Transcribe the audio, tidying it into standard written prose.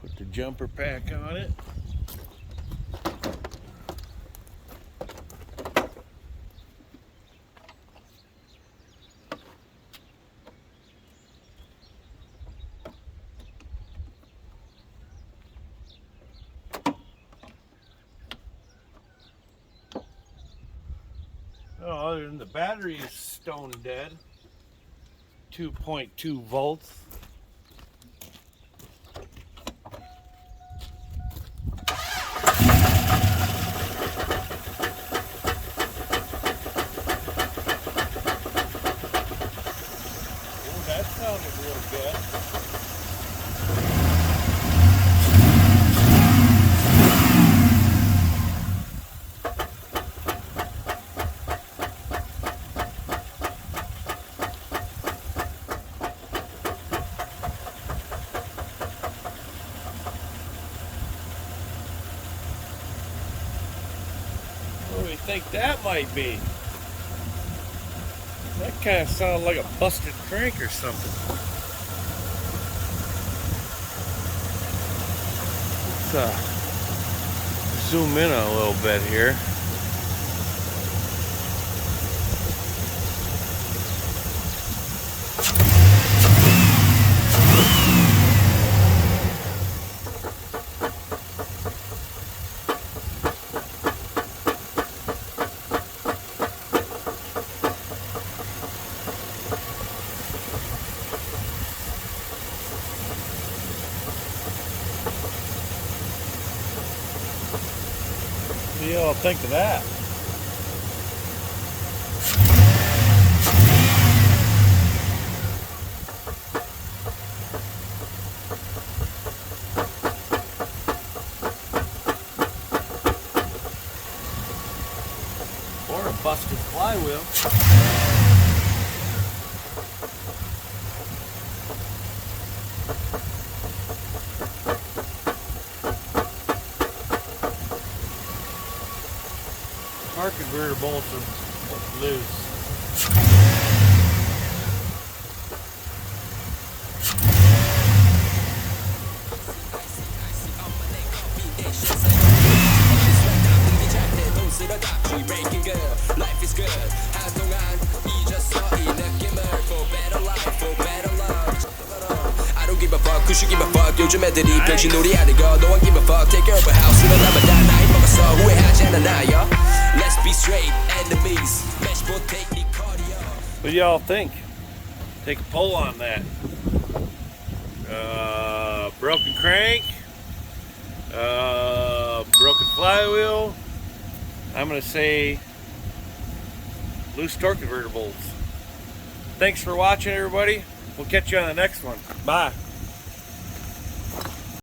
Put the jumper pack on it. Oh, other than the battery is stone dead. 2.2 volts. Oh, that sounded real good. What do we think that might be? That kind of sounded like a busted crank or something. Let's zoom in a little bit here. What do y'all think of that? Or a busted flywheel. Our converter bolts are loose. Life is good. 한동안 잊었어 이 느낌을 for better life, for better love. I don't give a fuck, who should give a fuck? 요즘 애들이 병신놀이 하는 거. No one give a fuck. Take care of a house. 일어나면 다 나이 먹었어. 후회하지 않아 나요. Let's be straight, enemies. Match for take the cardio. What do y'all think? Take a poll on that. Broken crank, broken flywheel. I'm gonna say loose torque converter bolts. Thanks for watching, everybody. We'll catch you on the next one. Bye.